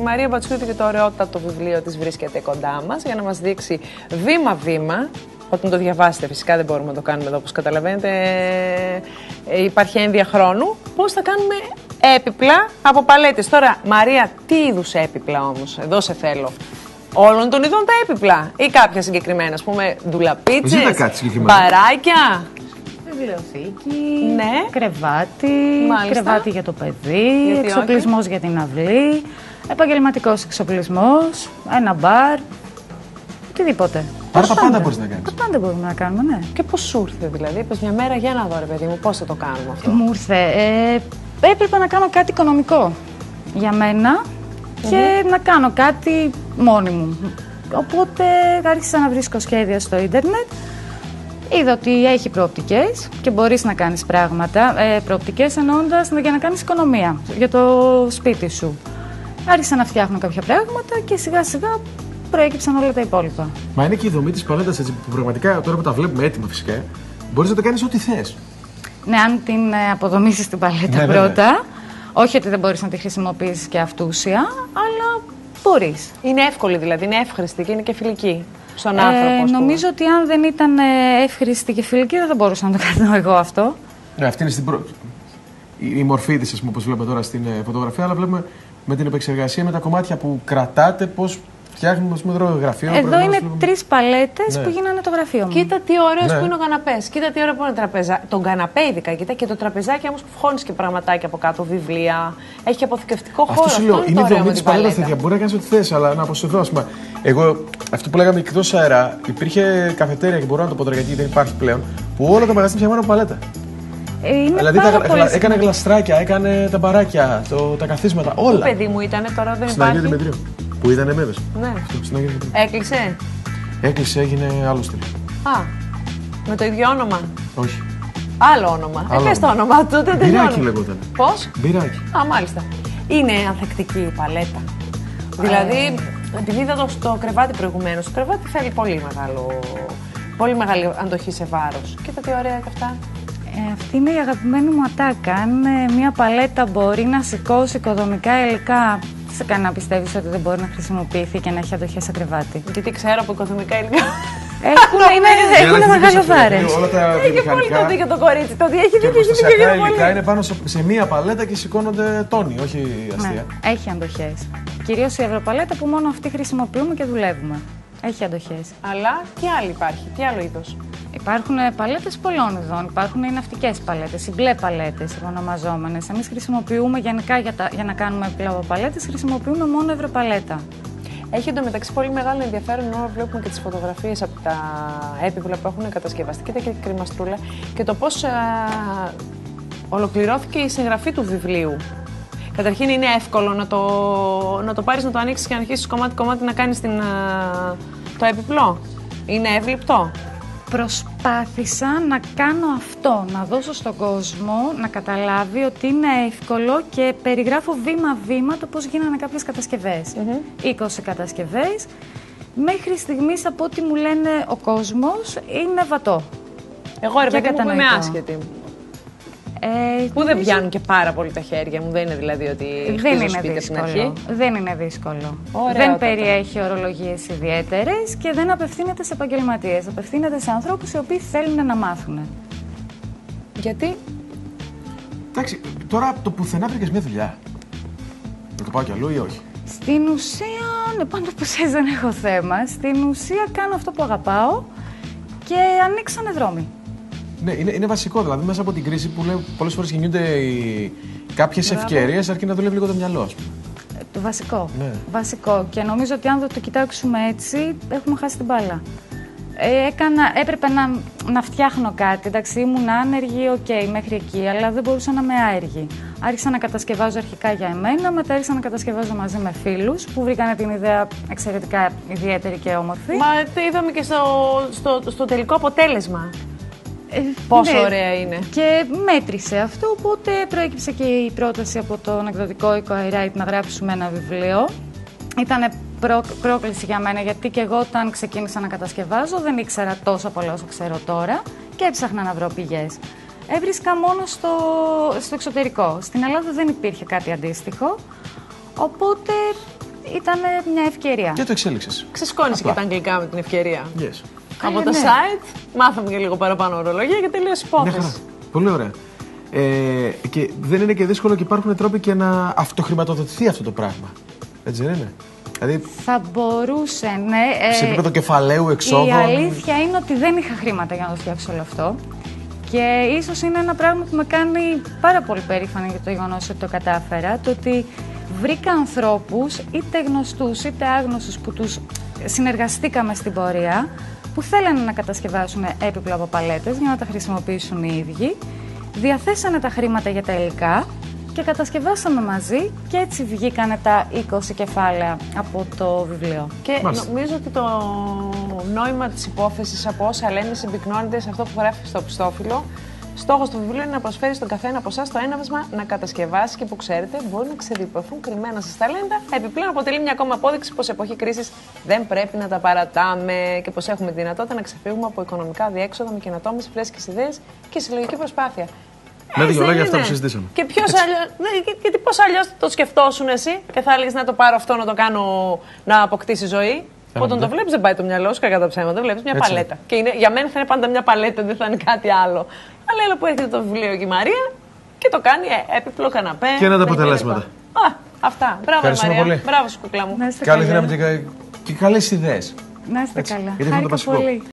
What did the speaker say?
Μαρία Μπατσιούτη και το ωραιότατο βιβλίο της βρίσκεται κοντά μας για να μας δείξει βήμα-βήμα. Όταν το διαβάσετε, φυσικά δεν μπορούμε να το κάνουμε εδώ, όπως καταλαβαίνετε, υπάρχει ένδια χρόνου. Πώς θα κάνουμε έπιπλα από παλέτες. Τώρα, Μαρία, τι είδους έπιπλα όμως, εδώ σε θέλω. Όλων των ειδών τα έπιπλα ή κάποια συγκεκριμένα, ας πούμε, ντουλαπίτσες, μπαράκια. Βιβλιοθήκη, ναι. Κρεβάτι, μάλιστα. Κρεβάτι για το παιδί, εξοπλισμός για την αυλή, επαγγελματικός εξοπλισμός, ένα μπαρ, οτιδήποτε. Άρα τα πάντα μπορείς να κάνεις. Τα πάντα μπορούμε να κάνουμε, ναι. Και πώς σου ήρθε δηλαδή, είπες μια μέρα για να δω ρε παιδί μου, πώς θα το κάνουμε αυτό. Μου ήρθε, έπρεπε να κάνω κάτι οικονομικό για μένα και να κάνω κάτι μόνη μου. Οπότε άρχισα να βρίσκω σχέδια στο ίντερνετ. Είδα ότι έχει προοπτικές και μπορείς να κάνεις πράγματα. Προοπτικές εννοώντας για να κάνεις οικονομία για το σπίτι σου. Άρχισα να φτιάχνω κάποια πράγματα και σιγά σιγά προέκυψαν όλα τα υπόλοιπα. Μα είναι και η δομή της παλέτας έτσι που πραγματικά τώρα που τα βλέπουμε έτοιμα φυσικά, μπορείς να το κάνεις ό,τι θες. Ναι, αν την αποδομήσεις την παλέτα πρώτα. Όχι ότι δεν μπορείς να τη χρησιμοποιήσεις και αυτούσια, αλλά μπορείς. Είναι εύκολη δηλαδή, είναι εύχρηστη και είναι και φιλική στον άνθρωπο. Νομίζω ότι αν δεν ήταν εύχρηστη και φιλική δεν θα μπορούσα να το κάνω εγώ αυτό. Ναι, αυτή είναι η μορφή της, όπως βλέπουμε τώρα στην φωτογραφία, αλλά βλέπουμε με την επεξεργασία, με τα κομμάτια που κρατάτε, πώς φτιάχνουμε, ας πούμε, γραφείο. Εδώ είναι 3 παλέτες που γίνανε το γραφείο μου. Κοίτα τι ωραίος που είναι ο καναπές. Κοίτα τι ωραίο που είναι τραπεζά. Τον καναπέ ειδικά, κοίτα, και το τραπεζάκι όμως που φώνεις και πραγματάκια από κάτω, βιβλία. Έχει και αποθηκευτικό χώρο. Αυτό σου λέω, είναι η δομή της παλέτας τέτοια. Μπορεί να κάνεις ό,τι θες, αλλά να αποσυρθώ, ας πούμε. Εγώ, αυτό που λέγαμε εκτός αέρα, υπήρχε καφετέρια και μπορώ να το πω τώρα γιατί δεν υπάρχει πλέον, που όλα τα μαγαζιά φτιαγμένα από παλέτα. Δηλαδή έκανε γλαστράκια, έκανε τα μπαράκια, τα καθίσματα, όλα. Πού παιδί μου ήταν, τώρα δεν στην Αγία Δημητρίου. Που ήταν εμείς. Ναι. Στην Αγία Δημητρίου. Έκλεισε. Έκλεισε, έγινε άλλο στυλ. Α, με το ίδιο όνομα. Όχι. Άλλο όνομα. Πες το όνομα του, δεν τελειώνει. Μπυράκι λεγόταν. Πώς? Μπυράκι. Α, μάλιστα. Είναι ανθεκτική η παλέτα. Δηλαδή, επειδή είδα το κρεβάτι προηγουμένως, το κρεβάτι θέλει πολύ μεγάλη αντοχή σε βάρος. Κοίτα τι ωραία και αυτά. Αυτή είναι η αγαπημένη μου ατάκα. Αν μια παλέτα μπορεί να σηκώσει οικοδομικά υλικά, τι σε κάνει να πιστεύεις ότι δεν μπορεί να χρησιμοποιηθεί και να έχει αντοχή σε κρεβάτι? Γιατί ξέρω από οικοδομικά υλικά. Έχουν μεγάλο βάρος. Όλα τα Έχει πολύ το δίκιο το κορίτσι. Το ότι έχει δίκιο και τα υλικά είναι πάνω σε μία παλέτα και σηκώνονται τόνοι, όχι αστεία. Ναι, έχει αντοχές. Κυρίως η Ευρωπαλέτα που μόνο αυτή χρησιμοποιούμε και δουλεύουμε. Έχει αντοχές. Αλλά τι άλλο υπάρχει, τι άλλο είδος? Υπάρχουν παλέτες πολλών ειδών. Υπάρχουν οι ναυτικές παλέτες, οι μπλε παλέτες, οι ονομαζόμενες. Εμείς χρησιμοποιούμε γενικά για να κάνουμε παλέτες, χρησιμοποιούμε μόνο Ευρωπαλέτα. Έχει εντωμεταξύ πολύ μεγάλο ενδιαφέρον όταν βλέπουμε και τις φωτογραφίες από τα έπιπλα που έχουν κατασκευαστεί. Κοίτα και κρυμαστρούλα και το πώς ολοκληρώθηκε η συγγραφή του βιβλίου. Καταρχήν είναι εύκολο να το πάρεις, να το ανοίξεις και να αρχίσεις κομμάτι-κομμάτι να κάνεις το έπιπλο. Είναι εύληπτο. Προσπάθησα να κάνω αυτό, να δώσω στον κόσμο να καταλάβει ότι είναι εύκολο και περιγράφω βήμα-βήμα το πώς γίνανε κάποιες κατασκευές. 20 κατασκευές. Μέχρι στιγμής, από ό,τι μου λένε ο κόσμος, είναι βατό. Εγώ ρε παιδί μου είμαι άσχετη. Που δεν πιάνουν και πάρα πολύ τα χέρια μου, δεν είναι δηλαδή ότι χτίζω σπίτι στην αρχή. Δεν είναι δύσκολο. Ωραία, δεν περιέχει ορολογίες ιδιαίτερες και δεν απευθύνεται σε επαγγελματίες. Απευθύνεται σε ανθρώπους οι οποίοι θέλουν να μάθουν. Γιατί? Εντάξει, τώρα το πουθενά βρήκες μια δουλειά. Να το πάω κι αλλού ή όχι? Στην ουσία, ναι, πάντα που σε δεν έχω θέμα. Στην ουσία κάνω αυτό που αγαπάω και ανοίξανε δρόμοι. Ναι, είναι βασικό. Δηλαδή, μέσα από την κρίση που λέω, πολλές φορές γεννιούνται κάποιες ευκαιρίες, αρκεί να δουλεύει λίγο το μυαλό, ας πούμε. Το βασικό. Ναι. Βασικό. Και νομίζω ότι αν δεν το κοιτάξουμε έτσι, έχουμε χάσει την μπάλα. Έπρεπε να φτιάχνω κάτι. Εντάξει, ήμουν άνεργη, μέχρι εκεί, αλλά δεν μπορούσα να είμαι άεργη. Άρχισα να κατασκευάζω αρχικά για εμένα, μετά άρχισα να κατασκευάζω μαζί με φίλους που βρήκανε την ιδέα εξαιρετικά ιδιαίτερη και όμορφη. Μα το είδαμε και στο τελικό αποτέλεσμα. Πόσο ωραία είναι. Και μέτρησε αυτό, οπότε προέκυψε και η πρόταση από τον εκδοτικό οίκο iWrite να γράψουμε ένα βιβλίο. Ήταν πρόκληση για μένα, γιατί και εγώ όταν ξεκίνησα να κατασκευάζω δεν ήξερα τόσο πολλά όσο ξέρω τώρα και έψαχνα να βρω πηγές. Έβρισκα μόνο στο εξωτερικό. Στην Ελλάδα δεν υπήρχε κάτι αντίστοιχο, οπότε ήταν μια ευκαιρία. Και το εξέλιξες. Ξεσκόνησε και τα αγγλικά με την ευκαιρία. Yes. Από το site μάθαμε και λίγο παραπάνω ορολογία και τελείωσε η υπόθεση. Πολύ ωραία. Και δεν είναι και δύσκολο και υπάρχουν τρόποι και να αυτοχρηματοδοτηθεί αυτό το πράγμα. Έτσι δεν είναι? Δηλαδή, θα μπορούσε, ναι. Σε επίπεδο κεφαλαίου, εξόδων. Η αλήθεια είναι ότι δεν είχα χρήματα για να το φτιάξω όλο αυτό. Και ίσως είναι ένα πράγμα που με κάνει πάρα πολύ περήφανη για το γεγονός ότι το κατάφερα. Το ότι βρήκα ανθρώπους, είτε γνωστούς είτε άγνωστους, που τους συνεργαστήκαμε στην πορεία, που θέλανε να κατασκευάσουν έπιπλα από παλέτες για να τα χρησιμοποιήσουν οι ίδιοι. Διαθέσανε τα χρήματα για τα υλικά και κατασκευάσαμε μαζί και έτσι βγήκανε τα 20 κεφάλαια από το βιβλίο. Και νομίζω ότι το νόημα της υπόθεσης από όσα λένε συμπυκνώνεται σε αυτό που γράφει στο πιστόφυλλο. Στόχος του βιβλίου είναι να προσφέρει στον καθένα από εσάς το έναυσμα να κατασκευάσει και που ξέρετε μπορεί να ξεδιπωθούν κρυμμένα σας ταλέντα. Επιπλέον αποτελεί μια ακόμα απόδειξη πως σε εποχή κρίσης δεν πρέπει να τα παρατάμε και πως έχουμε τη δυνατότητα να ξεφύγουμε από οικονομικά διέξοδα με καινοτόμες φρέσκες ιδέες και συλλογική προσπάθεια. Με δύο λόγια αυτά που συζητήσαμε. Και γιατί πώς αλλιώς το σκεφτόσουν εσύ και θα έλεγες να το πάρω αυτό, να το κάνω να αποκτήσει ζωή. Όταν το βλέπεις δεν πάει το μυαλό σου, κακά τα ψέματα, βλέπεις μια παλέτα. Και για μένα θα είναι πάντα μια παλέτα, δεν θα είναι κάτι άλλο. Αλλά έλα που έχετε το βιβλίο και η Μαρία και το κάνει έπιπλο καναπέ. Και είναι τα αποτελέσματα. Αυτά. Μπράβο Μαρία. Πολύ. Μπράβο σου κουκλά μου. Καλή δύναμη και καλές ιδέες. Να είστε καλά. Χάρηκα πολύ.